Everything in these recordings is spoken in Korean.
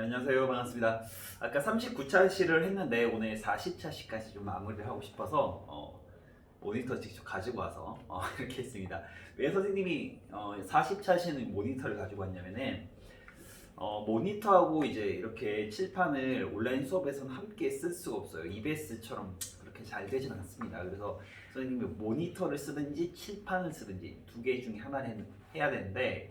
네, 안녕하세요. 반갑습니다. 아까 39차 시를 했는데 오늘 40차 시까지 좀 마무리를 하고 싶어서 모니터 직접 가지고 와서 이렇게 했습니다. 왜 선생님이 40차 시는 모니터를 가지고 왔냐면은 모니터하고 이제 이렇게 칠판을 온라인 수업에서는 함께 쓸 수가 없어요. EBS처럼 그렇게 잘 되진 않습니다. 그래서 선생님이 모니터를 쓰든지 칠판을 쓰든지 두 개 중에 하나를 해야 되는데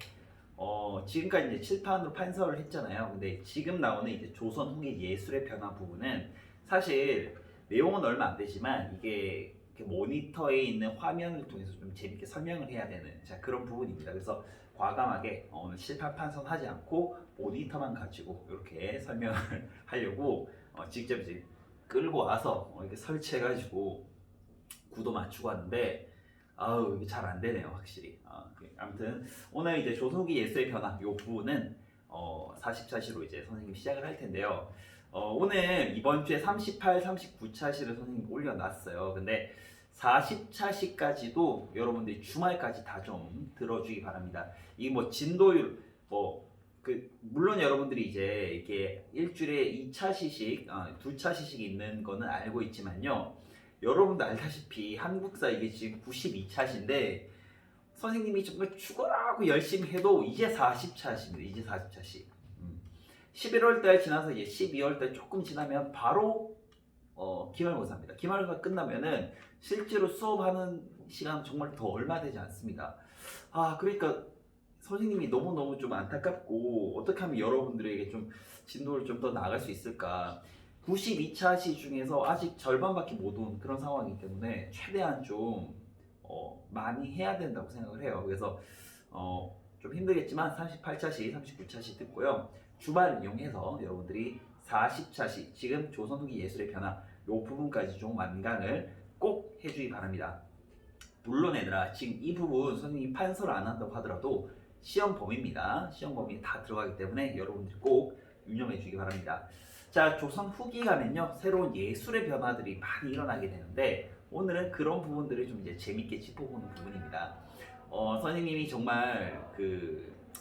지금까지 이제 칠판으로 판서를 했잖아요. 근데 지금 나오는 이제 조선 후기 예술의 변화 부분은 사실 내용은 얼마 안 되지만 이게 모니터에 있는 화면을 통해서 좀 재밌게 설명을 해야 되는 그런 부분입니다. 그래서 과감하게 오늘 칠판 판서하지 않고 모니터만 가지고 이렇게 설명을 하려고 직접 이제 끌고 와서 이렇게 설치해가지고 구도 맞추고 왔는데 아우 이게 잘 안 되네요 확실히. 아무튼 오늘 이제 조선후기 예술의 변화 이 부분은 40차시로 이제 선생님 시작을 할 텐데요. 오늘 이번 주에 38, 39차시를 선생님 올려놨어요. 근데 40차시까지도 여러분들이 주말까지 다 좀 들어주기 바랍니다. 이 뭐 진도율 물론 여러분들이 이제 이게 일주일에 2차시씩, 2차시씩 있는 거는 알고 있지만요. 여러분도 알다시피 한국사 이게 지금 92차시인데 선생님이 정말 죽어라고 열심히 해도 이제 40차시입니다. 이제 40차시. 11월 달 지나서 이제 12월 달 조금 지나면 바로 기말고사입니다. 기말고사 끝나면은 실제로 수업하는 시간 정말 더 얼마 되지 않습니다. 그러니까 선생님이 너무너무 좀 안타깝고 어떻게 하면 여러분들에게 좀 진도를 좀 더 나갈 수 있을까. 92차시 중에서 아직 절반밖에 못 온 그런 상황이기 때문에 최대한 좀 많이 해야 된다고 생각을 해요. 그래서 좀 힘들겠지만 38차시, 39차시 듣고요. 주말 이용해서 여러분들이 40차시, 지금 조선 후기 예술의 변화 요 부분까지 좀 완강을 꼭 해주기 바랍니다. 물론 얘들아 지금 이 부분 선생님이 판서를 안 한다고 하더라도 시험 범위입니다. 시험 범위에 다 들어가기 때문에 여러분들이 꼭 유념해 주기 바랍니다. 자, 조선 후기 가면요 새로운 예술의 변화들이 많이 일어나게 되는데 오늘은 그런 부분들을 좀 이제 재밌게 짚어보는 부분입니다. 선생님이 정말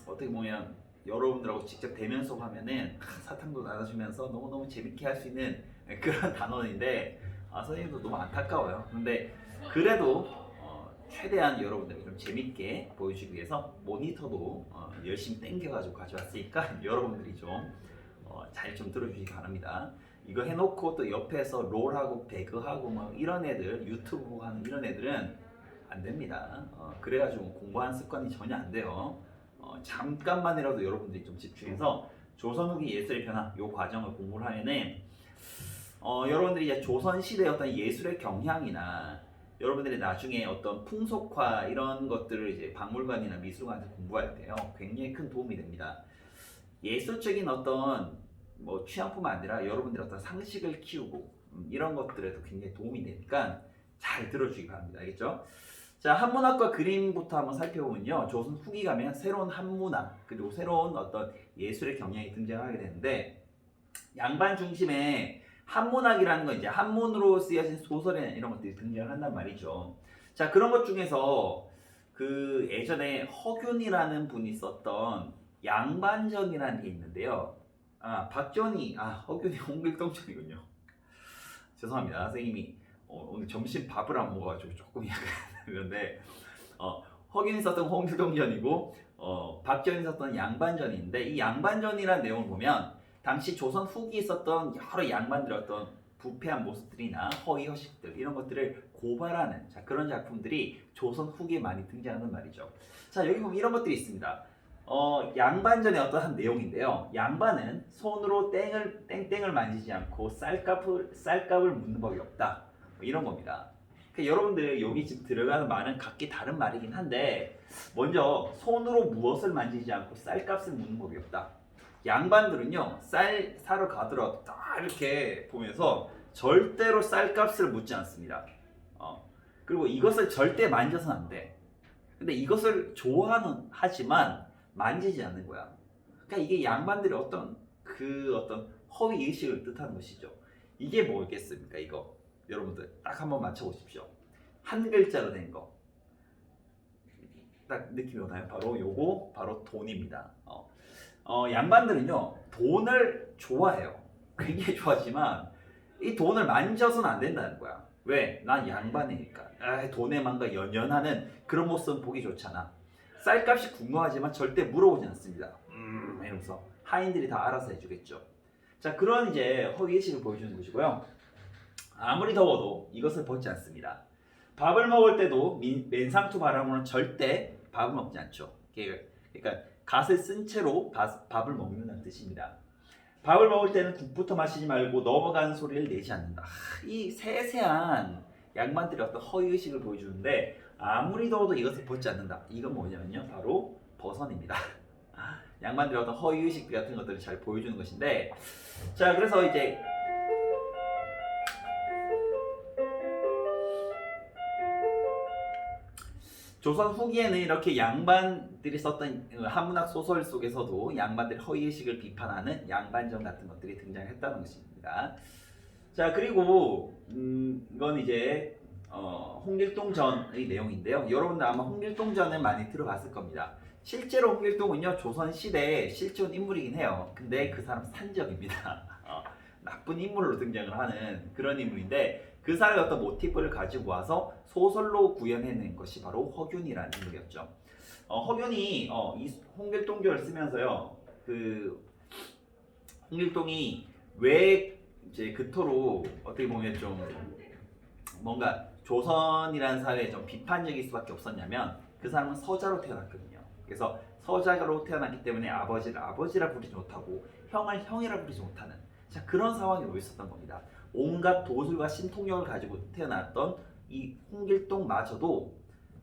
어떻게 보면 여러분들하고 직접 대면 수업하면은 사탕도 나눠주면서 너무너무 재밌게 할 수 있는 그런 단원인데 선생님도 너무 안타까워요. 근데 그래도 최대한 여러분들에게 좀 재밌게 보여주기 위해서 모니터도 열심히 땡겨가지고 가져왔으니까 여러분들이 좀 잘 좀 들어주시기 바랍니다. 이거 해놓고 또 옆에서 롤하고 배그하고 뭐 이런 애들 유튜브 보고 하는 이런 애들은 안 됩니다. 그래가지고 공부하는 습관이 전혀 안 돼요. 잠깐만이라도 여러분들이 좀 집중해서 조선 후기 예술의 변화 요 과정을 공부를 하면은 여러분들이 이제 조선 시대의 어떤 예술의 경향이나 여러분들이 나중에 어떤 풍속화 이런 것들을 이제 박물관이나 미술관에서 공부할 때요 굉장히 큰 도움이 됩니다. 예술적인 어떤 뭐 취향뿐만 아니라 여러분들의 어떤 상식을 키우고 이런 것들에도 굉장히 도움이 되니까 잘 들어주기 바랍니다. 알겠죠? 자, 한문학과 그림부터 한번 살펴보면요. 조선 후기 가면 새로운 한문학 그리고 새로운 어떤 예술의 경향이 등장하게 되는데 양반 중심의 한문학이라는 건 이제 한문으로 쓰여진 소설이나 이런 것들이 등장한단 말이죠. 자, 그런 것 중에서 예전에 허균이라는 분이 썼던 양반전이라는 게 있는데요. 박전이, 허균이 홍길동전이군요. 죄송합니다. 선생님이 오늘 점심 밥을 안 먹어가지고 조금 약간 그런데 허균이 썼던 홍길동전이고 박전이 썼던 양반전인데 이 양반전이라는 내용을 보면 당시 조선 후기에 있었던 여러 양반들의 어떤 부패한 모습들이나 허위 허식들 이런 것들을 고발하는 그런 작품들이 조선 후기에 많이 등장하는 말이죠. 자, 여기 보면 이런 것들이 있습니다. 양반전의 어떤 한 내용인데요. 양반은 손으로 땡땡을 만지지 않고 쌀값을 묻는 법이 없다. 뭐 이런 겁니다. 그러니까 여러분들 여기 지금 들어가는 말은 각기 다른 말이긴 한데 먼저 손으로 무엇을 만지지 않고 쌀값을 묻는 법이 없다. 양반들은요 쌀 사러 가더라도 딱 이렇게 보면서 절대로 쌀값을 묻지 않습니다. 그리고 이것을 절대 만져서는 안 돼. 근데 이것을 하지만 만지지 않는 거야. 그러니까 이게 양반들의 어떤 허위 의식을 뜻하는 것이죠. 이게 뭐겠습니까? 이거 여러분들 딱 한번 맞춰보십시오. 한 글자로 된 거. 딱 느낌이 오나요? 바로 요거 바로 돈입니다. 양반들은요 돈을 좋아해요. 굉장히 좋아하지만 이 돈을 만져서는 안 된다는 거야. 왜? 난 양반이니까. 돈에만가 연연하는 그런 모습은 보기 좋잖아. 쌀값이 궁금하지만 절대 물어보지 않습니다. 이러면서 하인들이 다 알아서 해주겠죠. 자, 그런 이제 허위의식을 보여주는 것이고요. 아무리 더워도 이것을 벗지 않습니다. 밥을 먹을 때도 맨상투 바람으로는 절대 밥을 먹지 않죠. 그러니까 갓을 쓴 채로 밥을 먹는다는 뜻입니다. 밥을 먹을 때는 국부터 마시지 말고 넘어가는 소리를 내지 않는다. 이 세세한 양반들의 어떤 허위의식을 보여주는데 아무리 더워도 이것을 벗지 않는다. 이건 뭐냐면요. 바로 버선입니다. 양반들의 어떤 허위의식 같은 것들을 잘 보여주는 것인데, 자, 그래서 이제 조선 후기에는 이렇게 양반들이 썼던 한문학 소설 속에서도 양반들의 허위의식을 비판하는 양반전 같은 것들이 등장했다는 것입니다. 자, 그리고 이건 이제 홍길동전의 내용인데요. 여러분들 아마 홍길동전을 많이 들어봤을 겁니다. 실제로 홍길동은요 조선 시대에 실제 인물이긴 해요. 근데 그 사람 산적입니다. 나쁜 인물로 등장을 하는 그런 인물인데 그 사람의 어떤 모티브를 가지고 와서 소설로 구현해낸 것이 바로 허균이라는 인물이었죠. 허균이 이 홍길동전을 쓰면서요, 그 홍길동이 왜 이제 그토록 어떻게 보면 좀 뭔가 조선이라는 사회에 좀 비판적일 수밖에 없었냐면 그 사람은 서자로 태어났거든요. 그래서 서자로 태어났기 때문에 아버지를 아버지라 부르지 못하고 형을 형이라 부르지 못하는, 자, 그런 상황이 놓여 있었던 겁니다. 온갖 도술과 신통력을 가지고 태어났던 이 홍길동마저도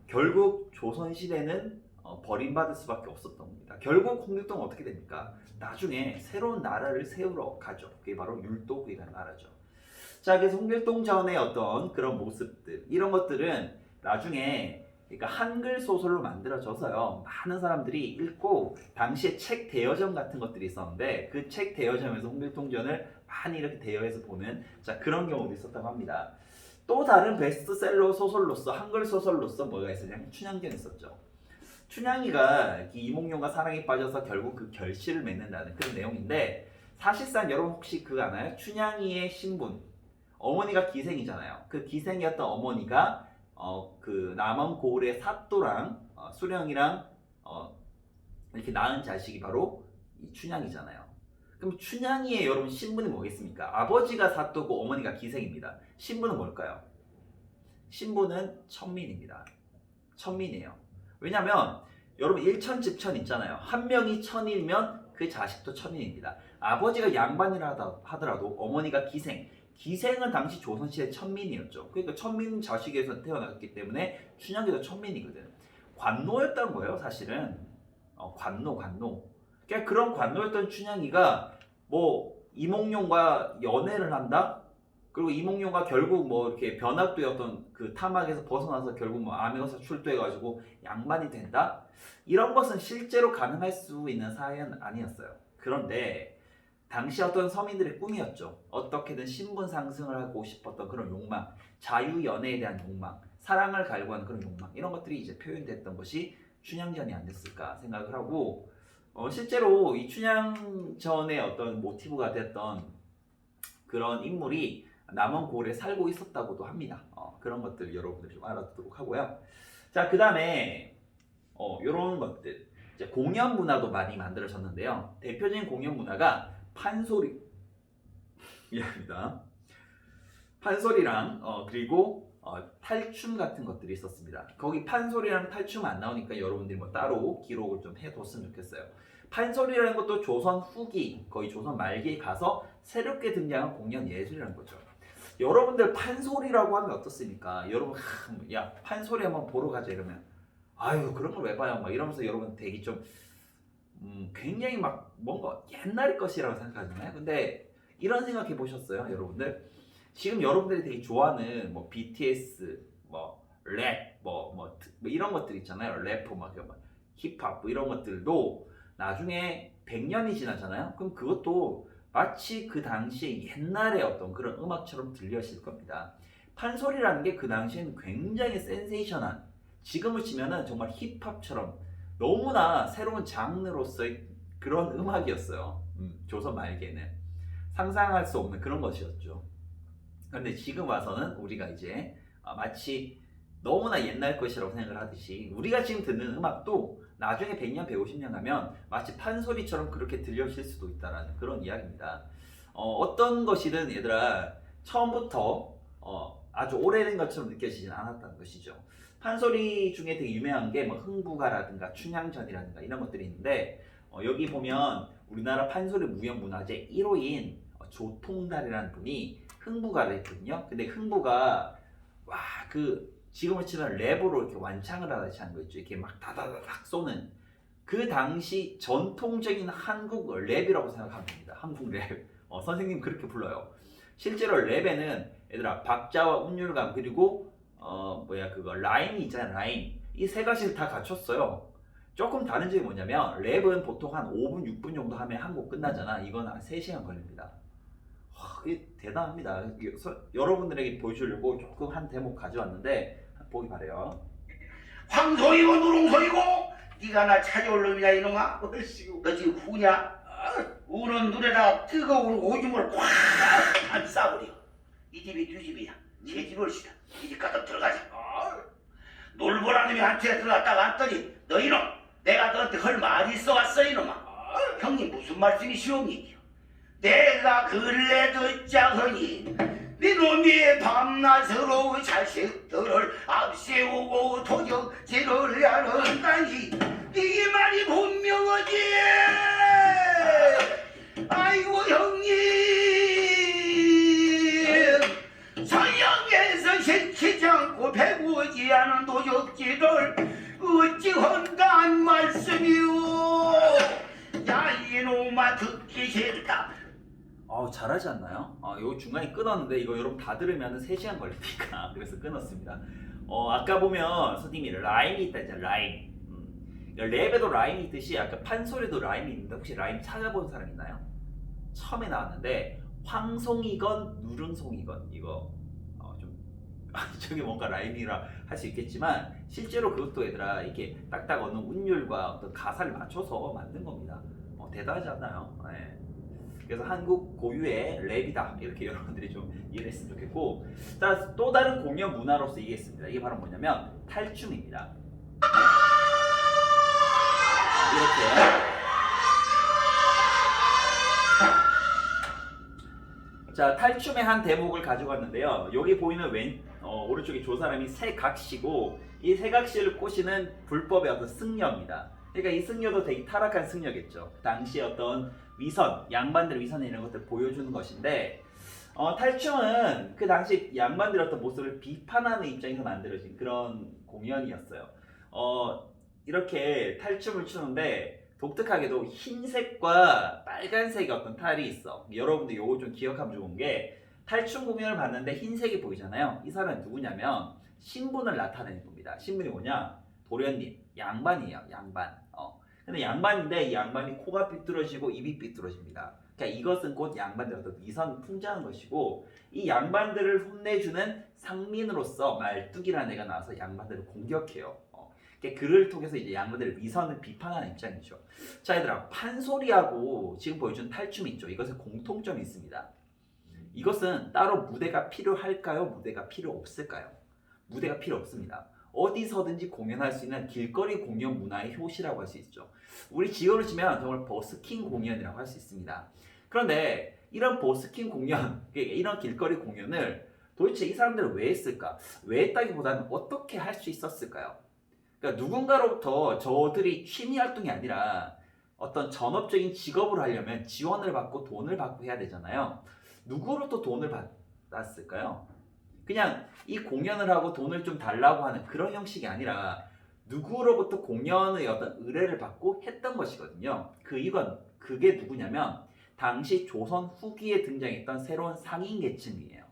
결국 조선시대는 버림받을 수밖에 없었던 겁니다. 결국 홍길동은 어떻게 됩니까? 나중에 새로운 나라를 세우러 가죠. 그게 바로 율도국이라는 나라죠. 자, 그래서 홍길동전의 어떤 그런 모습들, 이런 것들은 나중에 그러니까 한글 소설로 만들어져서요 많은 사람들이 읽고, 당시에 책 대여점 같은 것들이 있었는데 그 책 대여점에서 홍길동전을 많이 이렇게 대여해서 보는, 자, 그런 경우도 있었다고 합니다. 또 다른 베스트셀러 소설로서, 한글 소설로서 뭐가 있었냐면 춘향전이 있었죠. 춘향이가 이몽룡과 사랑에 빠져서 결국 그 결실을 맺는다는 그런 내용인데, 사실상 여러분 혹시 그거 아나요? 춘향이의 신분, 어머니가 기생이잖아요. 그 기생이었던 어머니가 그 남원 고을의 사또랑 수령이랑 이렇게 낳은 자식이 바로 이 춘향이잖아요. 그럼 춘향이의 여러분 신분이 뭐겠습니까? 아버지가 사또고 어머니가 기생입니다. 신분은 뭘까요? 신분은 천민입니다. 천민이에요. 왜냐면 여러분 일천집천 있잖아요. 한 명이 천이면 그 자식도 천민입니다. 아버지가 양반이라 하더라도 어머니가 기생은 당시 조선시대 천민이었죠. 그러니까 천민 자식에서 태어났기 때문에 춘향이도 천민이거든. 관노였던 거예요, 사실은. 관노. 그러니까 그런 관노였던 춘향이가 뭐 이몽룡과 연애를 한다. 그리고 이몽룡과 결국 뭐 이렇게 변학되었던 그 타막에서 벗어나서 결국 뭐 암행어사 출두해가지고 양반이 된다. 이런 것은 실제로 가능할 수 있는 사회는 아니었어요. 그런데 당시 어떤 서민들의 꿈이었죠. 어떻게든 신분 상승을 하고 싶었던 그런 욕망, 자유연애에 대한 욕망, 사랑을 갈구하는 그런 욕망, 이런 것들이 이제 표현됐던 것이 춘향전이 아니었을까 생각을 하고, 실제로 이 춘향전의 어떤 모티브가 됐던 그런 인물이 남원 고을에 살고 있었다고도 합니다. 그런 것들 여러분들 좀 알아두도록 하고요. 자, 그 다음에 이런 것들, 이제 공연 문화도 많이 만들어졌는데요. 대표적인 공연 문화가 판소리, 미안합니다. 판소리랑 그리고 탈춤 같은 것들이 있었습니다. 거기 판소리랑 탈춤 안 나오니까 여러분들이 뭐 따로 기록을 좀 해뒀으면 좋겠어요. 판소리라는 것도 조선 후기, 거의 조선 말기에 가서 새롭게 등장한 공연 예술이라는 거죠. 여러분들 판소리라고 하면 어떻습니까? 여러분, 야, 판소리 한번 보러 가자 이러면, 아유, 그런 걸 왜 봐요? 막 이러면서 여러분 되게 좀 굉장히 막 뭔가 옛날 것이라고 생각하잖아요. 근데 이런 생각해 보셨어요, 여러분들? 지금 여러분들이 되게 좋아하는 뭐 BTS, 뭐 랩, 뭐 이런 것들 있잖아요. 래퍼 막 힙합 뭐 이런 것들도 나중에 100년이 지나잖아요. 그럼 그것도 마치 그 당시에 옛날의 어떤 그런 음악처럼 들려질 겁니다. 판소리라는 게 그 당시에는 굉장히 센세이션한, 지금을 치면은 정말 힙합처럼 너무나 새로운 장르로서의 그런 음악이었어요. 조선 말기에는 상상할 수 없는 그런 것이었죠. 그런데 지금 와서는 우리가 이제 마치 너무나 옛날 것이라고 생각을 하듯이 우리가 지금 듣는 음악도 나중에 100년, 150년 가면 마치 판소리처럼 그렇게 들려질 수도 있다는 그런 이야기입니다. 어떤 것이든 얘들아 처음부터 아주 오래된 것처럼 느껴지진 않았다는 것이죠. 판소리 중에 되게 유명한 게 뭐 흥부가라든가 춘향전이라든가 이런 것들이 있는데 여기 보면 우리나라 판소리 무형문화재 1호인 조통달이라는 분이 흥부가를 했거든요. 근데 흥부가 와 그 지금을 치면 랩으로 이렇게 완창을 하듯이 하는 거 있죠. 이렇게 막 다다다닥 쏘는 그 당시 전통적인 한국 랩이라고 생각하면 됩니다. 한국 랩. 선생님 그렇게 불러요. 실제로 랩에는 얘들아 박자와 운율감 그리고 그거 라임이 있잖아요. 라임. 이 세 가지를 다 갖췄어요. 조금 다른 점이 뭐냐면 랩은 보통 한 5분, 6분 정도 하면 한 곡 끝나잖아. 이건 한 3시간 걸립니다. 이게 대단합니다. 여러분들에게 보여주려고 조금 한 대목 가져왔는데 보기 바래요. 황소이고 누룽소이고 네가 나 찾아올 놈이야 이놈아. 너 지금 후냐? 우는 눈에다 뜨거운 오줌을 꽉 싸버려. 이 집이 두 집이야. 제 집을 싫어. 이 집 가서 들어가자. 놀보라 놈이 한테 들어갔다가 왔더니 너 이놈 내가 너한테 할 말이 있어 왔어 이놈아. 형님 무슨 말씀이시옵니까? 내가 근래 듣자 하니 네 놈이 밤낮으로 자식들을 앞세우고 도적질을 하는다니 네 말이 분명하지. 아이고 형님 서양에서 시키지 않고 배우지 않은 도적질을 어찌 한다는 말씀이오. 야 이놈아 듣기 싫다. 잘하지 않나요? 요 중간에 끊었는데 이거 여러분 다 들으면 3시간 걸리니까 그래서 끊었습니다. 아까 보면 선생님이 라임이 있다 했잖아요. 라임. 랩에도 라임이 있듯이 아까 판소리도 라임이 있는데 혹시 라임 찾아본 사람 있나요? 처음에 나왔는데 황송이건 누릉송이건 이거 좀 저게 뭔가 라임이라 할 수 있겠지만 실제로 그것도 얘들아 이렇게 딱딱 어느 운율과 어떤 가사를 맞춰서 만든 겁니다. 대단하지 않나요? 네. 그래서 한국 고유의 랩이다 이렇게 여러분들이 좀 이해를 했으면 좋겠고, 자, 또 다른 공연 문화로서 이게 있습니다. 이게 바로 뭐냐면 탈춤입니다. 이렇게 자 탈춤의 한 대목을 가지고 왔는데요. 여기 보이는 오른쪽에 조 사람이 새각시고 이 새각시를 꼬시는 불법의 어떤 승려입니다. 그러니까 이 승려도 되게 타락한 승려겠죠. 당시에 어떤 위선, 양반들의 위선에 이런 것들을 보여주는 것인데 탈춤은 그 당시 양반들의 어떤 모습을 비판하는 입장에서 만들어진 그런 공연이었어요. 이렇게 탈춤을 추는데 독특하게도 흰색과 빨간색의 어떤 탈이 있어. 여러분들 요거 좀 기억하면 좋은 게 탈춤 공연을 봤는데 흰색이 보이잖아요. 이 사람은 누구냐면 신분을 나타내는 겁니다. 신분이 뭐냐? 도련님, 양반이에요. 양반. 근데 양반인데 이 양반이 코가 삐뚤어지고 입이 삐뚤어집니다. 그러니까 이것은 곧 양반들의 어떤 위선 풍자하는 것이고, 이 양반들을 혼내주는 상민으로서 말뚝이라는 애가 나와서 양반들을 공격해요. 그를 통해서 이제 양반들의 위선을 비판하는 입장이죠. 자, 얘들아, 판소리하고 지금 보여준 탈춤이 있죠. 이것은 공통점이 있습니다. 이것은 따로 무대가 필요할까요? 무대가 필요 없을까요? 무대가 필요 없습니다. 어디서든지 공연할 수 있는 길거리 공연 문화의 효시라고 할 수 있죠. 우리 지역으로 치면 정말 버스킹 공연이라고 할 수 있습니다. 그런데 이런 버스킹 공연, 이런 길거리 공연을 도대체 이 사람들은 왜 했을까? 왜 했다기보다는 어떻게 할 수 있었을까요? 그러니까 누군가로부터 저들이 취미 활동이 아니라 어떤 전업적인 직업을 하려면 지원을 받고 돈을 받고 해야 되잖아요. 누구로부터 돈을 받았을까요? 그냥 이 공연을 하고 돈을 좀 달라고 하는 그런 형식이 아니라 누구로부터 공연의 어떤 의뢰를 받고 했던 것이거든요. 그게 누구냐면 당시 조선 후기에 등장했던 새로운 상인 계층이에요.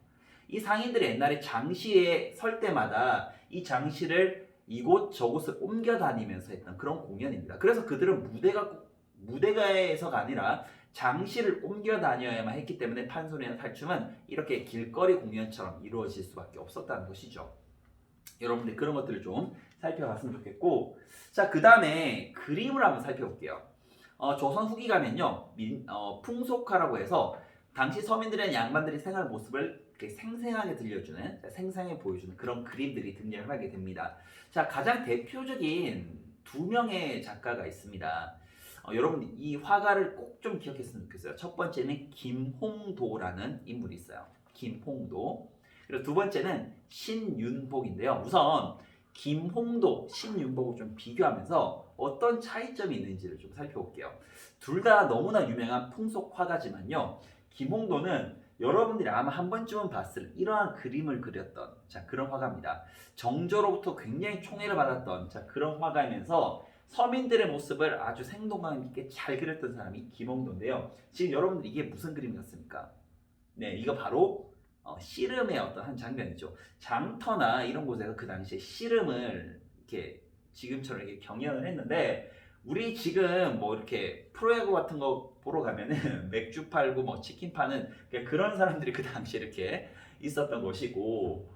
이 상인들이 옛날에 장시에 설 때마다 이 장시를 이곳 저곳을 옮겨 다니면서 했던 그런 공연입니다. 그래서 그들은 무대가에서가 아니라 장시를 옮겨 다녀야만 했기 때문에 판소리나 탈춤은 이렇게 길거리 공연처럼 이루어질 수밖에 없었다는 것이죠. 여러분들 그런 것들을 좀 살펴봤으면 좋겠고, 자, 그 다음에 그림을 한번 살펴볼게요. 조선 후기 가면요 풍속화라고 해서 당시 서민들의 양반들의 생활 모습을 이렇게 생생하게 들려주는, 생생하게 보여주는 그런 그림들이 등장을 하게 됩니다. 자, 가장 대표적인 두 명의 작가가 있습니다. 여러분 이 화가를 꼭 좀 기억했으면 좋겠어요. 첫 번째는 김홍도라는 인물이 있어요. 김홍도. 그리고 두 번째는 신윤복인데요. 우선 김홍도, 신윤복을 좀 비교하면서 어떤 차이점이 있는지를 좀 살펴볼게요. 둘 다 너무나 유명한 풍속 화가지만요. 김홍도는 여러분들이 아마 한 번쯤은 봤을 이러한 그림을 그렸던 그런 화가입니다. 정조로부터 굉장히 총애를 받았던 그런 화가이면서 서민들의 모습을 아주 생동감 있게 잘 그렸던 사람이 김홍도인데요. 지금 여러분들 이게 무슨 그림이었습니까? 네, 이거 바로 씨름의 어떤 한 장면이죠. 장터나 이런 곳에서 그 당시에 씨름을 이렇게 지금처럼 이렇게 경연을 했는데, 우리 지금 뭐 이렇게 프로야구 같은 거 보러 가면은 맥주 팔고 뭐 치킨 파는 그런 사람들이 그 당시에 이렇게 있었던 것이고,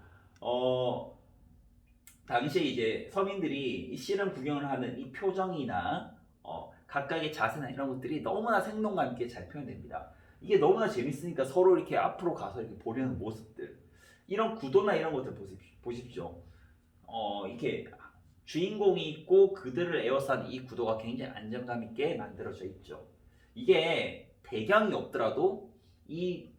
당시에 이제 서민들이 이 씨름 구경을 하는 이 표정이나 각각의 자세나 이런 것들이 너무나 생동감 있게 잘 표현됩니다. 이게 너무나 재밌으니까 서로 이렇게 앞으로 가서 이렇게 보려는 모습들, 이런 구도나 이런 것들 보십시오. 이렇게 주인공이 있고 그들을 에워싼 이 구도가 굉장히 안정감 있게 만들어져 있죠. 이게 배경이 없더라도 이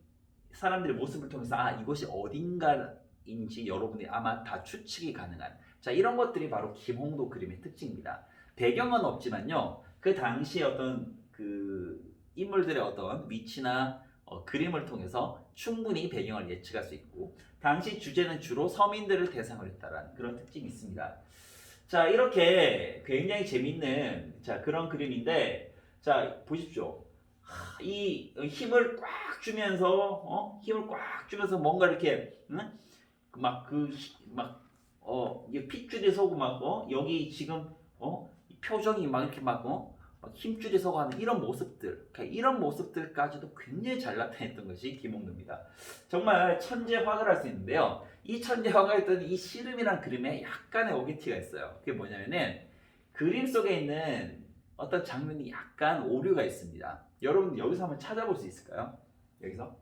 사람들의 모습을 통해서 이것이 어딘가인지 여러분이 아마 다 추측이 가능한 이런 것들이 바로 김홍도 그림의 특징입니다. 배경은 없지만요, 그 당시의 어떤 그 인물들의 어떤 위치나 그림을 통해서 충분히 배경을 예측할 수 있고, 당시 주제는 주로 서민들을 대상으로 했다는 그런 특징이 있습니다. 자, 이렇게 굉장히 재밌는 그런 그림인데, 자 보십시오. 이 힘을 꽉 주면서 뭔가 이렇게 핏줄이 서고 여기 지금 표정이 이렇게 힘줄이 서고 하는 이런 모습들, 이런 모습들까지도 굉장히 잘 나타냈던 것이 김홍도입니다. 정말 천재 화가를 할 수 있는데요. 이 천재 화가가 했던 이 씨름이란 그림에 약간의 오게티가 있어요. 그게 뭐냐면은 그림 속에 있는 어떤 장면이 약간 오류가 있습니다. 여러분 여기서 한번 찾아볼 수 있을까요? 여기서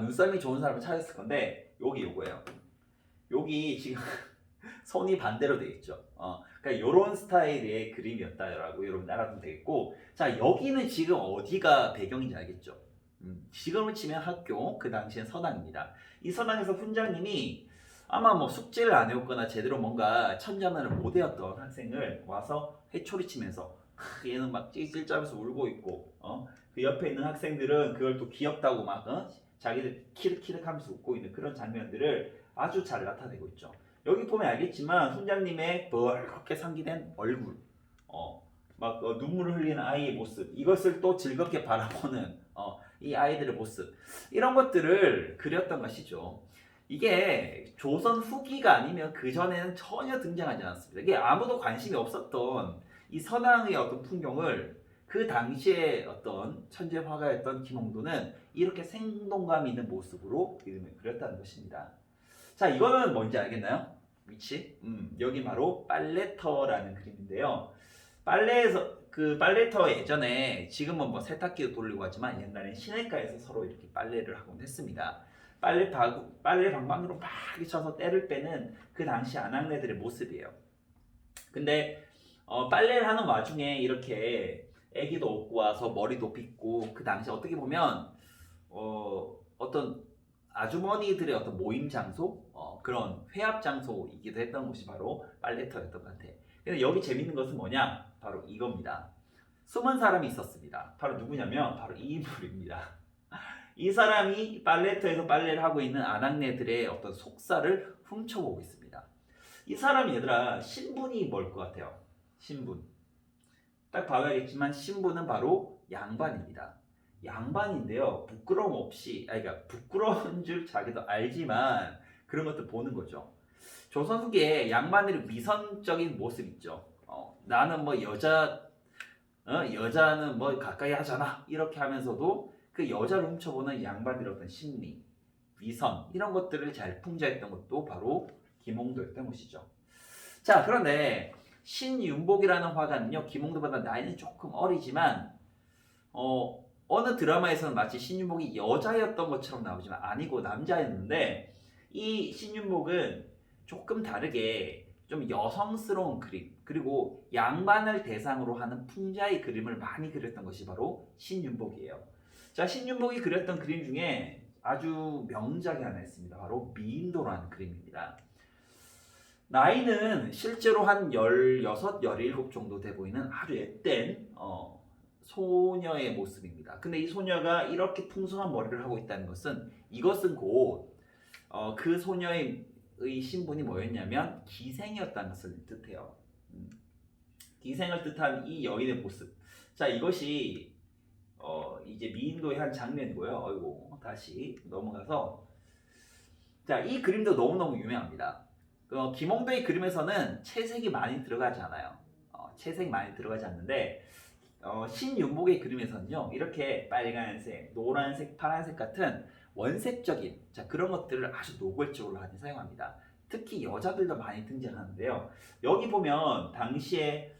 눈썰미 좋은 사람은 찾았을 건데, 요거예요. 여기 지금 손이 반대로 되어 있죠. 그러니까 이런 스타일의 그림이었다라고 여러분 알아두면 되겠고, 자, 여기는 지금 어디가 배경인지 알겠죠? 지금을 치면 학교, 그 당시엔 서당입니다. 이 서당에서 훈장님이 아마 뭐 숙제를 안 해왔거나 제대로 뭔가 천자만을 못 외웠던 학생을 와서 회초리치면서 얘는 막 찔찔짜면서 울고 있고, 그 옆에 있는 학생들은 그걸 또 귀엽다고 자기들 키득키득하면서 웃고 있는 그런 장면들을 아주 잘 나타내고 있죠. 여기 보면 알겠지만 훈장님의 벌겋게 상기된 얼굴, 눈물을 흘리는 아이의 모습, 이것을 또 즐겁게 바라보는 이 아이들의 모습, 이런 것들을 그렸던 것이죠. 이게 조선 후기가 아니면 그 전에는 전혀 등장하지 않았습니다. 이게 아무도 관심이 없었던 이 서당의 어떤 풍경을 그 당시에 어떤 천재 화가였던 김홍도는 이렇게 생동감 있는 모습으로 그림을 그렸다는 것입니다. 자, 이거는 뭔지 알겠나요? 위치? 여기 바로 빨래터라는 그림인데요. 빨래터 예전에, 지금은 뭐 세탁기도 돌리고 하지만 옛날엔 시내가에서 서로 이렇게 빨래를 하곤 했습니다. 빨래 방망이로 막 쳐서 때를 빼는 그 당시 아낙네들의 모습이에요. 근데 빨래를 하는 와중에 이렇게 애기도 업고 와서 머리도 빗고, 그 당시 어떻게 보면 어떤 아주머니들의 어떤 모임 장소, 그런 회합 장소이기도 했던 곳이 바로 빨래터였던 것 같아요. 근데 여기 재밌는 것은 뭐냐? 바로 이겁니다. 숨은 사람이 있었습니다. 바로 누구냐면 바로 이 인물입니다. 이 사람이 빨래터에서 빨래를 하고 있는 아낙네들의 어떤 속살을 훔쳐보고 있습니다. 이 사람이 얘들아 신분이 뭘 것 같아요? 신분. 딱 봐야겠지만 신분은 바로 양반입니다. 양반인데요, 부끄러움 없이, 그러니까 부끄러운 줄 자기도 알지만 그런 것들 보는 거죠. 조선 후기에 양반들의 위선적인 모습 있죠. 나는 뭐 여자는 뭐 가까이 하잖아, 이렇게 하면서도 그 여자를 훔쳐보는 양반들의 어떤 심리, 위선, 이런 것들을 잘 풍자했던 것도 바로 김홍도였던 것이죠. 자, 그런데 신윤복이라는 화가는요, 김홍도보다 나이는 조금 어리지만 어느 드라마에서는 마치 신윤복이 여자였던 것처럼 나오지만 아니고 남자였는데, 이 신윤복은 조금 다르게 좀 여성스러운 그림, 그리고 양반을 대상으로 하는 풍자의 그림을 많이 그렸던 것이 바로 신윤복이에요. 자, 신윤복이 그렸던 그림 중에 아주 명작이 하나 있습니다. 바로 미인도라는 그림입니다. 나이는 실제로 한 16, 17 정도 돼 보이는 아주 앳된 소녀의 모습입니다. 근데 이 소녀가 이렇게 풍성한 머리를 하고 있다는 것은, 이것은 곧 그 소녀의 신분이 뭐였냐면 기생이었다는 것을 뜻해요. 기생을 뜻한 이 여인의 모습. 자, 이것이 이제 미인도의 한 장면이고요. 아이고, 다시 넘어가서, 자, 이 그림도 너무너무 유명합니다. 김홍도의 그림에서는 채색이 많이 들어가지 않아요. 채색이 많이 들어가지 않는데, 신윤복의 그림에서는요, 이렇게 빨간색, 노란색, 파란색 같은 원색적인, 자, 그런 것들을 아주 노골적으로 많이 사용합니다. 특히 여자들도 많이 등장하는데요. 여기 보면 당시에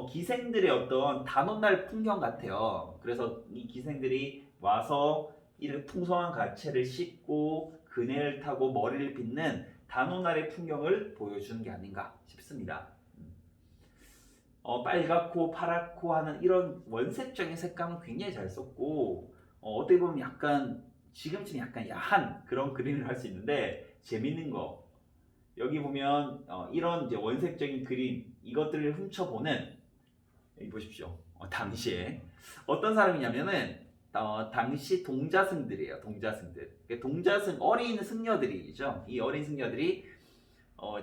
기생들의 어떤 단오날 풍경 같아요. 그래서 이 기생들이 와서 이런 풍성한 가채를 씻고 그네를 타고 머리를 빗는 단오날의 풍경을 보여주는 게 아닌가 싶습니다. 빨갛고 파랗고 하는 이런 원색적인 색감은 굉장히 잘 썼고, 어떻게 보면 약간 지금쯤 약간 야한 그런 그림을 할 수 있는데, 재밌는 거 여기 보면 이런 이제 원색적인 그림, 이것들을 훔쳐보는, 여기 보십시오. 당시에 어떤 사람이냐면은 당시 동자승들이에요. 동자승들. 동자승, 어린 승려들이죠. 이 어린 승려들이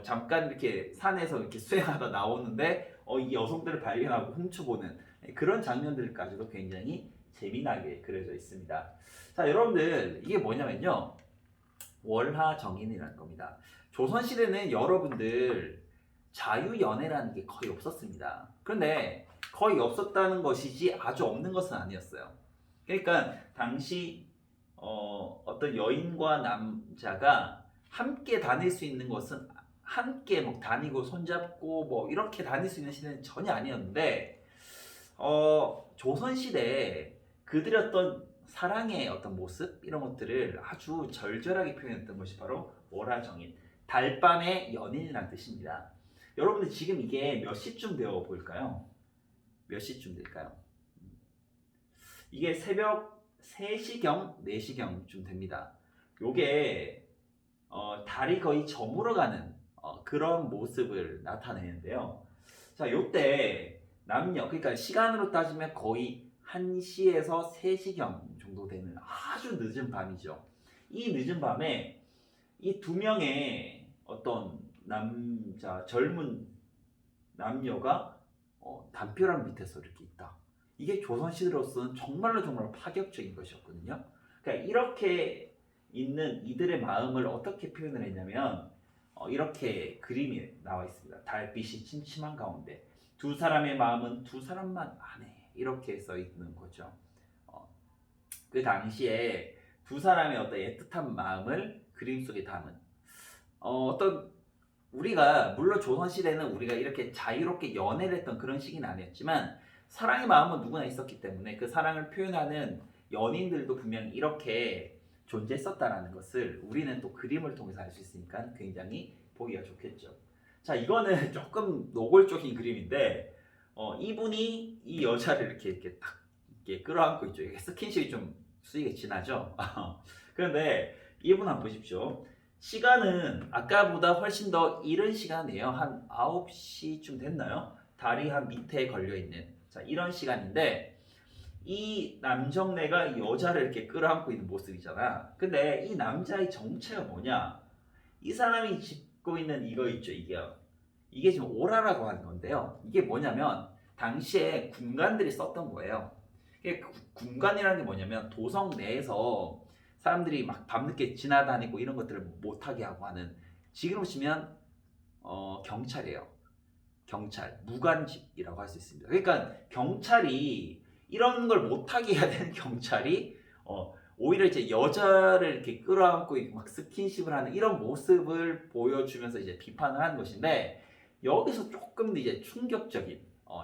잠깐 이렇게 산에서 이렇게 수행하다 나오는데 이 여성들을 발견하고 훔쳐보는 그런 장면들까지도 굉장히 재미나게 그려져 있습니다. 자, 여러분들, 이게 뭐냐면요, 월하정인이라는 겁니다. 조선시대는 여러분들 자유연애라는 게 거의 없었습니다. 그런데 거의 없었다는 것이지 아주 없는 것은 아니었어요. 그러니까 당시 어떤 여인과 남자가 함께 다닐 수 있는 것은, 함께 뭐 다니고 손잡고 뭐 이렇게 다닐 수 있는 시대는 전혀 아니었는데, 조선시대에 그들의 어떤 사랑의 어떤 모습, 이런 것들을 아주 절절하게 표현했던 것이 바로 월하정인, 달밤의 연인이라는 뜻입니다. 여러분들 지금 이게 몇 시쯤 되어 보일까요? 몇 시쯤 될까요? 이게 새벽 3시경, 4시경쯤 됩니다. 요게 달이 거의 저물어가는 그런 모습을 나타내는데요. 자, 요때 남녀, 그러니까 시간으로 따지면 거의 1시에서 3시경 정도 되는 아주 늦은 밤이죠. 이 늦은 밤에 이 두 명의 어떤 젊은 남녀가 담벼락 밑에서 이렇게 있다. 이게 조선시대로서는 정말로 파격적인 것이었거든요. 그러니까 이렇게 있는 이들의 마음을 어떻게 표현을 했냐면, 이렇게 그림이 나와 있습니다. 달빛이 침침한 가운데 두 사람의 마음은 두 사람만 아네, 이렇게 써 있는 거죠. 그 당시에 두 사람의 어떤 애틋한 마음을 그림 속에 담은 어떤, 우리가 물론 조선시대는 우리가 이렇게 자유롭게 연애를 했던 그런 시기는 아니었지만, 사랑의 마음은 누구나 있었기 때문에 그 사랑을 표현하는 연인들도 분명히 이렇게 존재했었다라는 것을 우리는 또 그림을 통해서 알 수 있으니까 굉장히 보기가 좋겠죠. 자, 이거는 조금 노골적인 그림인데, 이분이 이 여자를 이렇게 딱 이렇게 끌어안고 있죠. 이게 스킨십이 좀 수위가 진하죠. 그런데 이분 한번 보십시오. 시간은 아까보다 훨씬 더 이른 시간이에요. 한 9시쯤 됐나요? 달이 한 밑에 걸려있는, 자, 이런 시간인데, 이 남정네가 이 여자를 이렇게 끌어안고 있는 모습이잖아. 근데 이 남자의 정체가 뭐냐? 이 사람이 짚고 있는 이거 있죠. 이게 지금 오라라고 하는 건데요. 이게 뭐냐면 당시에 군관들이 썼던 거예요. 군관이라는 게 뭐냐면 도성 내에서 사람들이 막 밤늦게 지나다니고 이런 것들을 못하게 하고 하는, 지금 보시면 경찰이에요. 경찰, 무관직이라고 할 수 있습니다. 그러니까 경찰이 이런 걸 못하게 해야 되는 경찰이 오히려 이제 여자를 이렇게 끌어안고 막 스킨십을 하는 이런 모습을 보여주면서 이제 비판을 하는 것인데, 여기서 조금 더 이제 충격적인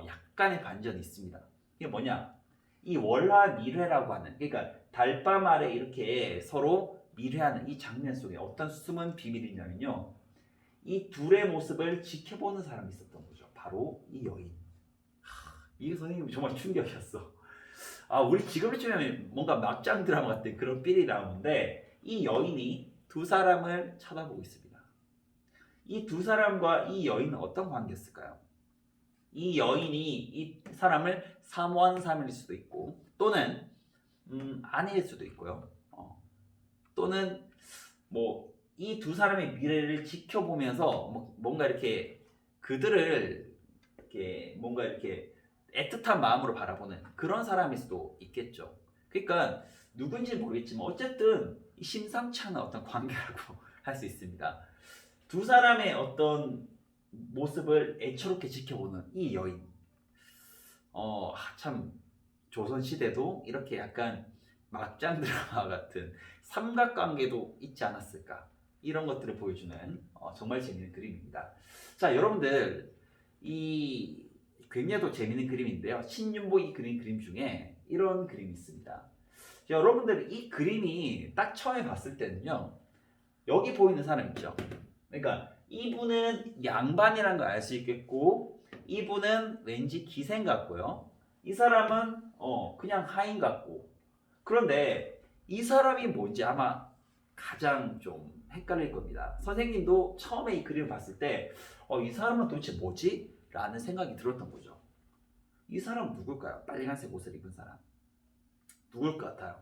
약간의 반전이 있습니다. 이게 뭐냐? 이 월화 밀회라고 하는, 그러니까 달밤 아래 이렇게 서로 밀회하는 이 장면 속에 어떤 숨은 비밀이 있냐면요, 이 둘의 모습을 지켜보는 사람이 있었던 거죠. 바로 이 여인. 이게 선생님 정말 충격이었어. 우리 지금을 치면 뭔가 막장 드라마 같은 그런 삘이 나오는데, 이 여인이 두 사람을 쳐다보고 있습니다. 이 두 사람과 이 여인은 어떤 관계였을까요? 이 여인이 이 사람을 사모하는 사람일 수도 있고, 또는 아내일 수도 있고요. 또는 뭐 이 두 사람의 미래를 지켜보면서 뭔가 이렇게 그들을 이렇게 뭔가 이렇게 애틋한 마음으로 바라보는 그런 사람일 수도 있겠죠. 그러니까 누군지 모르겠지만 어쨌든 심상치 않은 어떤 관계라고 할 수 있습니다. 두 사람의 어떤 모습을 애처롭게 지켜보는 이 여인. 참 조선시대도 이렇게 약간 막장 드라마 같은 삼각관계도 있지 않았을까, 이런 것들을 보여주는 정말 재밌는 그림입니다. 자, 여러분들, 이 굉장히 또 재밌는 그림인데요, 신윤복이 그린 그림 중에 이런 그림이 있습니다. 자, 여러분들 이 그림이 딱 처음에 봤을 때는요, 여기 보이는 사람 있죠. 그러니까 이분은 양반이라는 걸 알 수 있겠고, 이분은 왠지 기생 같고요, 이 사람은 그냥 하인 같고. 그런데 이 사람이 뭔지 아마 가장 좀 헷갈릴 겁니다. 선생님도 처음에 이 그림을 봤을 때 이 사람은 도대체 뭐지? 라는 생각이 들었던 거죠. 이 사람은 누굴까요? 빨간색 옷을 입은 사람 누굴 것 같아요?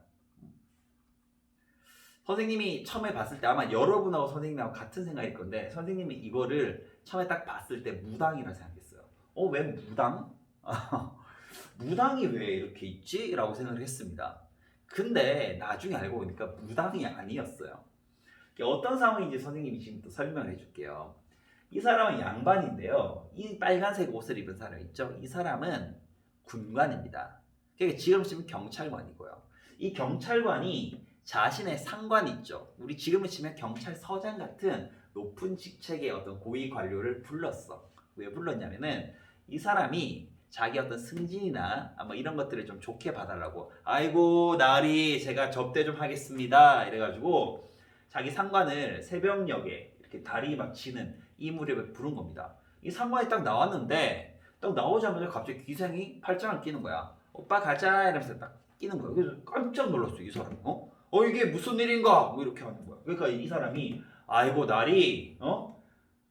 선생님이 처음에 봤을 때 아마 여러분하고 선생님하고 같은 생각일 건데, 선생님이 이거를 처음에 딱 봤을 때 무당이라 생각했어요. 왜 무당? 무당이 왜 이렇게 있지? 라고 생각을 했습니다. 근데 나중에 알고 보니까 무당이 아니었어요. 어떤 상황인지 선생님이 지금부터 설명을 해줄게요. 이 사람은 양반인데요, 이 빨간색 옷을 입은 사람 있죠? 이 사람은 군관입니다. 그러니까 지금 치면 경찰관이고요. 이 경찰관이 자신의 상관 있죠, 우리 지금은 치면 경찰서장 같은 높은 직책의 어떤 고위 관료를 불렀어. 왜 불렀냐면은 이 사람이 자기 어떤 승진이나 뭐 이런 것들을 좀 좋게 봐달라고, 아이고 나리 제가 접대 좀 하겠습니다 이래가지고 자기 상관을 새벽녘에 이렇게 다리 막 치는 이 무렵에 부른 겁니다. 이 상관이 딱 나왔는데, 딱 나오자마자 갑자기 기생이 팔짱을 끼는 거야. 오빠 가자 이러면서 딱 끼는 거야. 그래서 깜짝 놀랐어 이 사람. 이게 무슨 일인가? 뭐 이렇게 하는 거야. 그러니까 이 사람이, 아이고 나리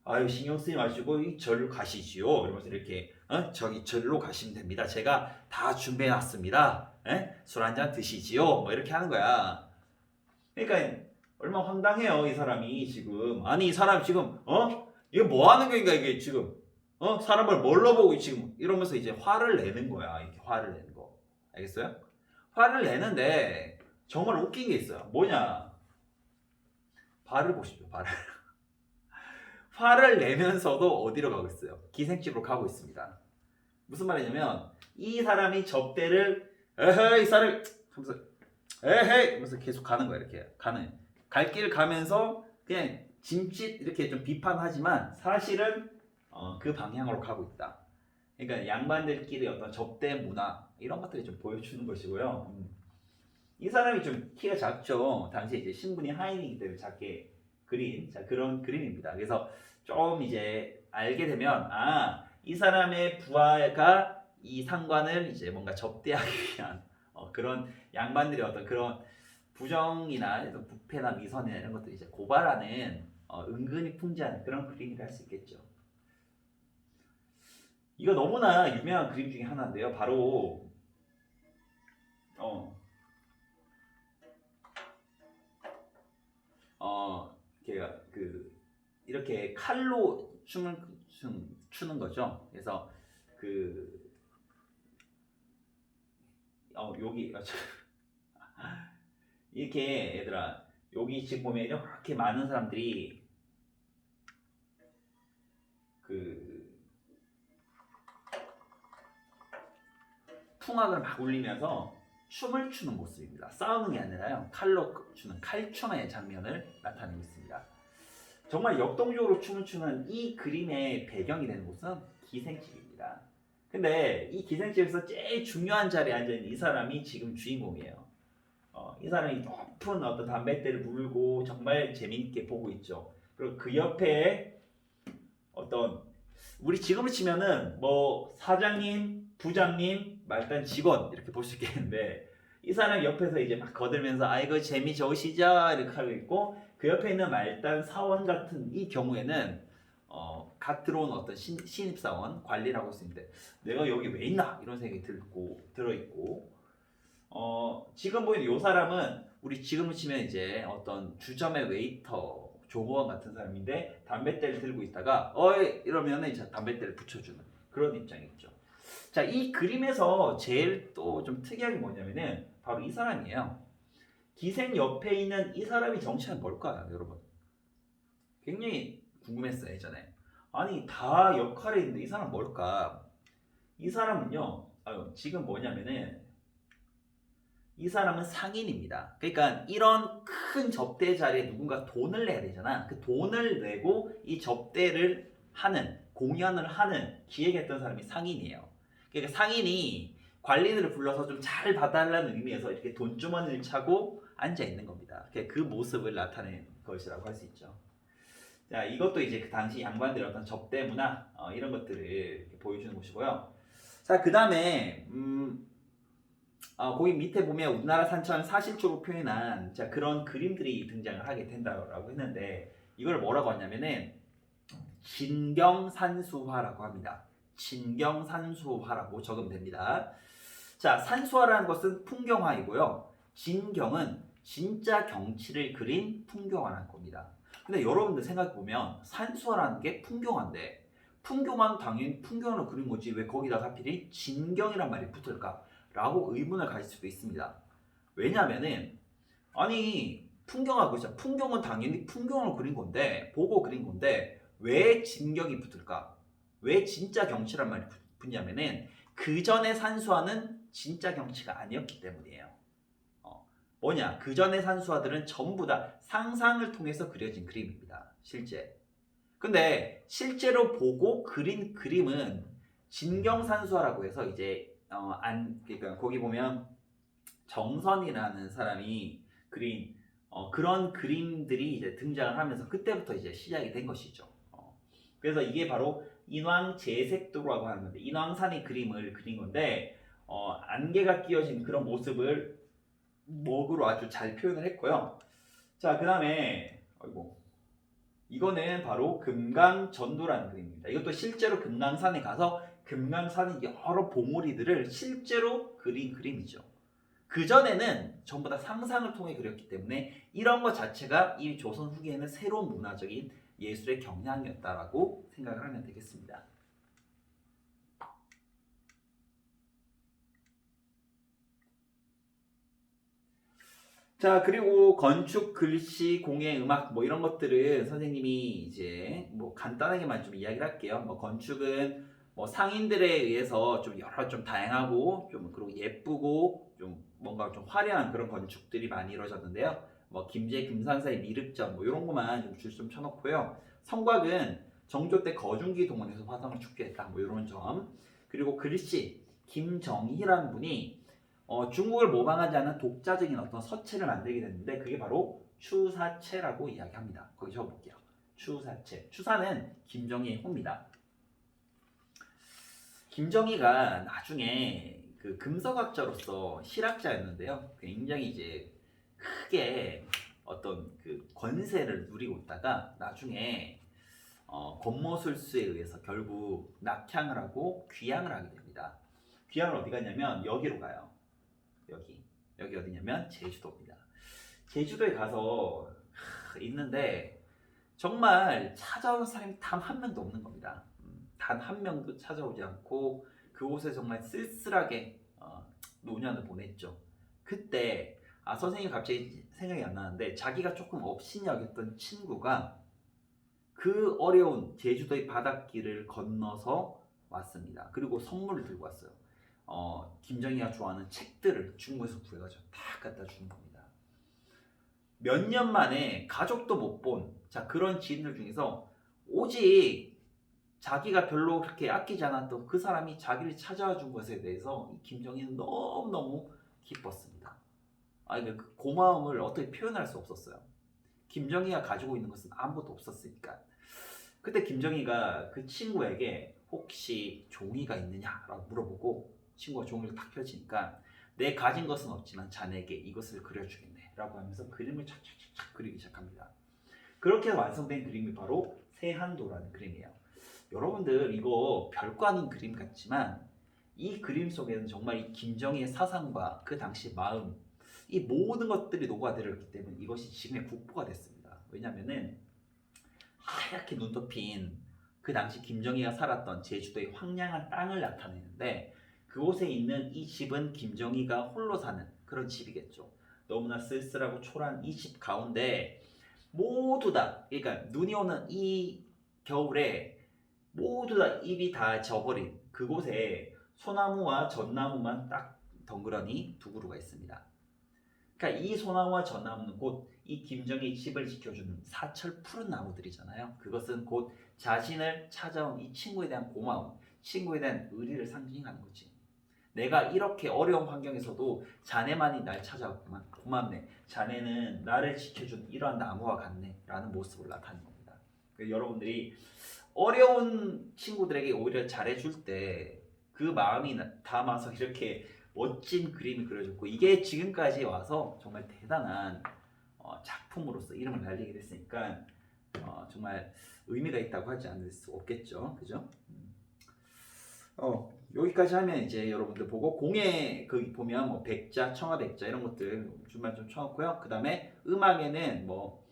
아유 신경 쓰지 마시고 이 절로 가시지요. 이러면서 이렇게 저기 절로 가시면 됩니다. 제가 다 준비해 놨습니다. 술 한잔 드시지요. 뭐 이렇게 하는 거야. 그러니까 얼마나 황당해요 이 사람이 지금. 아니 이 사람 지금 이게 뭐 하는 거인가 이게 지금. 사람을 뭘로 보고 지금 이러면서 이제 화를 내는 거야. 이렇게 화를 내는 거. 알겠어요? 화를 내는데 정말 웃긴 게 있어요. 뭐냐? 발을 보십시오. 발을. 화를 내면서도 어디로 가고 있어요? 기생집으로 가고 있습니다. 무슨 말이냐면 이 사람이 접대를 에헤이 사람 하면서 에헤이 하면서 계속 가는 거야. 이렇게 가는, 갈 길 가면서 그냥 짐짓 이렇게 좀 비판하지만 사실은 그 방향으로 가고 있다. 그러니까 양반들끼리 어떤 접대 문화 이런 것들이 좀 보여주는 것이고요. 이 사람이 좀 키가 작죠. 당시 이제 신분이 하인이기 때문에 작게 그린 그런 그림입니다. 그래서 좀 이제 알게 되면 이 사람의 부하가 이 상관을 이제 뭔가 접대하기 위한 그런 양반들의 어떤 그런 부정이나 부패나 미선이나 이런 것들 이제 고발하는 은근히 풍자한 그런 그림이라 할 수 있겠죠. 이거 너무나 유명한 그림 중에 하나인데요. 바로 걔가 이렇게 칼로 춤을 추는 거죠. 그래서 여기 이렇게 얘들아, 여기 지금 보면 이렇게 많은 사람들이 풍악을 막 울리면서 춤을 추는 모습입니다. 싸우는 게 아니라요, 칼로 추는 칼춤의 장면을 나타내고 있습니다. 정말 역동적으로 춤을 추는 이 그림의 배경이 되는 곳은 기생집입니다. 근데 이 기생집에서 제일 중요한 자리에 앉아있는 이 사람이 지금 주인공이에요. 이 사람이 높은 어떤 담뱃대를 물고 정말 재미있게 보고 있죠. 그리고 그 옆에 어떤 우리 지금으로 치면은 뭐 사장님, 부장님, 말단 직원 이렇게 볼 수 있겠는데 이 사람 옆에서 이제 막 거들면서 아이고 재미 좋으시죠? 이렇게 하고 있고 그 옆에 있는 말단 사원 같은 이 경우에는 갓 들어온 어떤 신입사원 관리를 하고 있는데 내가 여기 왜 있나 이런 생각이 들어있고 지금 보이는 이 사람은 우리 지금으로 치면 이제 어떤 주점의 웨이터 조무원 같은 사람인데 담뱃대를 들고 있다가 어이 이러면 이제 담뱃대를 붙여주는 그런 입장이죠. 자, 이 그림에서 제일 또 좀 특이한 게 뭐냐면은 바로 이 사람이에요. 기생 옆에 있는 이 사람이 정체는 뭘까요, 여러분? 굉장히 궁금했어요, 예전에. 아니, 다 역할이 있는데 이 사람 뭘까? 이 사람은요, 지금 뭐냐면은 이 사람은 상인입니다. 그러니까 이런 큰 접대 자리에 누군가 돈을 내야 되잖아. 그 돈을 내고 이 접대를 하는, 공연을 하는 기획했던 사람이 상인이에요. 그러니까 상인이 관리들을 불러서 좀 잘 봐달라는 의미에서 이렇게 돈주머니를 차고 앉아 있는 겁니다. 그 모습을 나타낸 것이라고 할 수 있죠. 자, 이것도 이제 그 당시 양반들의 어떤 접대 문화 이런 것들을 이렇게 보여주는 곳이고요. 자, 그 다음에 거기 밑에 보면 우리나라 산천 사실적으로 표현한 자, 그런 그림들이 등장을 하게 된다고 했는데 이걸 뭐라고 하냐면은 진경산수화라고 합니다. 진경산수화라고 적으면 됩니다. 자, 산수화라는 것은 풍경화이고요. 진경은 진짜 경치를 그린 풍경화라는 겁니다. 근데 여러분들 생각해보면 산수화라는 게 풍경화인데 풍경화는 당연히 풍경으로 그린 거지 왜 거기다가 하필이 진경이란 말이 붙을까? 라고 의문을 가질 수도 있습니다. 왜냐면은 아니 풍경화 그죠? 풍경은 당연히 풍경으로 그린 건데 보고 그린 건데 왜 진경이 붙을까? 왜 진짜 경치란 말이 붙냐면은 그 전에 산수화는 진짜 경치가 아니었기 때문이에요. 뭐냐? 그 전에 산수화들은 전부 다 상상을 통해서 그려진 그림입니다. 실제. 근데 실제로 보고 그린 그림은 진경산수화라고 해서 이제 그러니까 거기 보면 정선이라는 사람이 그린 그런 그림들이 이제 등장을 하면서 그때부터 이제 시작이 된 것이죠. 그래서 이게 바로 인왕제색도라고 하는 건데 인왕산의 그림을 그린 건데 안개가 끼어진 그런 모습을 먹으로 아주 잘 표현을 했고요. 자, 그 다음에 이거는 바로 금강전도라는 그림입니다. 이것도 실제로 금강산에 가서 금강산의 여러 봉우리들을 실제로 그린 그림이죠. 그전에는 전부 다 상상을 통해 그렸기 때문에 이런 것 자체가 이 조선 후기에는 새로운 문화적인 예술의 경향이었다라고 생각을 하면 되겠습니다. 자, 그리고 건축, 글씨, 공예, 음악 뭐 이런 것들은 선생님이 이제 뭐 간단하게만 좀 이야기를 할게요. 뭐 건축은 뭐 상인들에 의해서 좀 여러 좀 다양하고 좀 그리고 예쁘고 좀 뭔가 좀 화려한 그런 건축들이 많이 이루어졌는데요. 뭐 김제, 금산사의 미륵전 뭐 이런 것만 좀 줄 좀 쳐놓고요. 성곽은 정조 때 거중기 동원해서 화성을 축제했다 뭐 이런 점. 그리고 글씨 김정희라는 분이 중국을 모방하지 않은 독자적인 어떤 서체를 만들게 됐는데 그게 바로 추사체라고 이야기합니다. 거기 적어볼게요. 추사체. 추사는 김정희의 호입니다. 김정희가 나중에 그 금서학자로서 실학자였는데요. 굉장히 이제 크게 어떤 그 권세를 누리고 있다가 나중에 권모술수에 의해서 결국 낙향을 하고 귀향을 하게 됩니다. 귀향을 어디 가냐면 여기로 가요. 여기 어디냐면 제주도입니다. 제주도에 가서 있는데 정말 찾아온 사람이 단 한 명도 없는 겁니다. 단 한 명도 찾아오지 않고 그곳에 정말 쓸쓸하게 노년을 보냈죠. 그때 선생님 갑자기 생각이 안 나는데 자기가 조금 업신여겼던 친구가 그 어려운 제주도의 바닷길을 건너서 왔습니다. 그리고 선물을 들고 왔어요. 김정희가 좋아하는 책들을 중국에서 구해가지고 다 갖다 주는 겁니다. 몇 년 만에 가족도 못 본 그런 지인들 중에서 오직 자기가 별로 그렇게 아끼지 않았던 그 사람이 자기를 찾아와 준 것에 대해서 이 김정희는 너무너무 기뻤습니다. 그 고마움을 어떻게 표현할 수 없었어요. 김정희가 가지고 있는 것은 아무것도 없었으니까. 그때 김정희가 그 친구에게 혹시 종이가 있느냐라고 물어보고 친구가 종이를 탁 펼치니까 내 가진 것은 없지만 자네에게 이것을 그려주겠네 라고 하면서 그림을 착착착 그리기 시작합니다. 그렇게 완성된 그림이 바로 세한도라는 그림이에요. 여러분들 이거 별거 아닌 그림 같지만 이 그림 속에는 정말 이 김정희의 사상과 그 당시 마음, 이 모든 것들이 녹아들었기 때문에 이것이 지금의 국보가 됐습니다. 왜냐면은 하얗게 눈덮인 그 당시 김정희가 살았던 제주도의 황량한 땅을 나타내는데 그곳에 있는 이 집은 김정희가 홀로 사는 그런 집이겠죠. 너무나 쓸쓸하고 초라한 이 집 가운데 모두 다, 그러니까 눈이 오는 이 겨울에 모두 다 잎이 다 져버린 그곳에 소나무와 전나무만 딱 덩그러니 두 그루가 있습니다. 그러니까 이 소나무와 전나무는 곧 이 김정희 집을 지켜주는 사철 푸른 나무들이잖아요. 그것은 곧 자신을 찾아온 이 친구에 대한 고마움, 친구에 대한 의리를 상징하는 거지. 내가 이렇게 어려운 환경에서도 자네만이 날 찾아왔구만. 고맙네. 자네는 나를 지켜준 이러한 나무와 같네. 라는 모습을 나타내는 겁니다. 그러니까 여러분들이 어려운 친구들에게 오히려 잘해줄 때 그 마음이 담아서 이렇게 멋진 그림이 그려졌고 이게 지금까지 와서 정말 대단한 작품으로서 이름을 날리게 됐으니까 정말 의미가 있다고 하지 않을 수 없겠죠. 그죠? 여기까지 하면 이제 여러분들 보고 공예 거기 보면 뭐 백자, 청아백자 이런 것들 주말 좀 쳐놓고요. 그 다음에 음악에는 뭐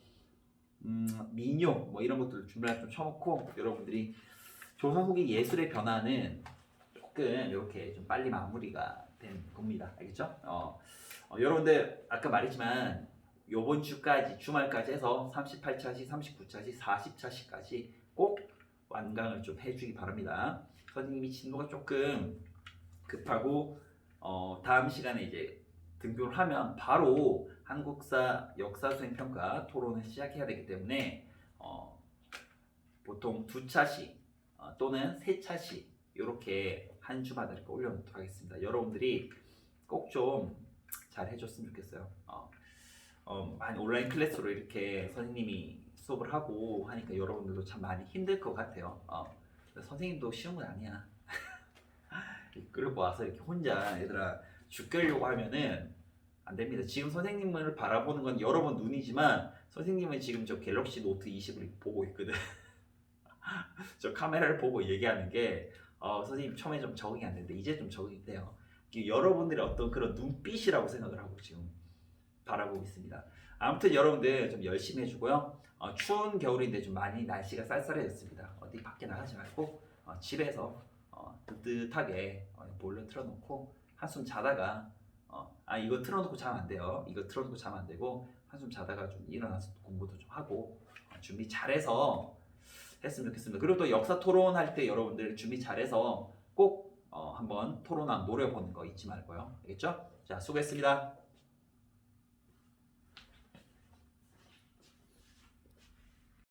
민요 뭐 이런 것들 주말 좀 쳐놓고 여러분들이 조선 후기 예술의 변화는 조금 이렇게 좀 빨리 마무리가 된 겁니다. 알겠죠? 여러분들 아까 말했지만 요번 주까지 주말까지 해서 38차시, 39차시, 40차시까지 꼭 완강을 좀 해주기 바랍니다. 선생님이 진도가 조금 급하고 다음 시간에 이제 등교를 하면 바로 한국사 역사수행평가 토론을 시작해야 되기 때문에 보통 2차시 또는 3차시 이렇게 한 주마다 이렇게 올려놓도록 하겠습니다. 여러분들이 꼭 좀 잘 해줬으면 좋겠어요. 많이 온라인 클래스로 이렇게 선생님이 수업을 하고 하니까 여러분들도 참 많이 힘들 것 같아요. 선생님도 쉬운 건 아니야. 끌고 와서 이렇게 혼자 얘들아 죽겠려고 하면은 안 됩니다. 지금 선생님을 바라보는 건 여러분 눈이지만 선생님은 지금 저 갤럭시 노트 20을 보고 있거든. 저 카메라를 보고 얘기하는 게 선생님 처음에 좀 적응이 안 되는데 이제 좀 적응이 돼요. 여러분들의 어떤 그런 눈빛이라고 생각을 하고 지금 바라보고 있습니다. 아무튼 여러분들 좀 열심히 해주고요. 추운 겨울인데 좀 많이 날씨가 쌀쌀해졌습니다. 어디 밖에 나가지 말고 집에서 뜨뜻하게 보일러 틀어놓고 한숨 자다가 이거 틀어놓고 자면 안 돼요. 이거 틀어놓고 자면 안 되고 한숨 자다가 좀 일어나서 공부도 좀 하고 준비 잘해서 했으면 좋겠습니다. 그리고 또 역사 토론할 때 여러분들 준비 잘해서 꼭 한번 토론한 노려보는 거 잊지 말고요. 알겠죠? 자, 수고했습니다.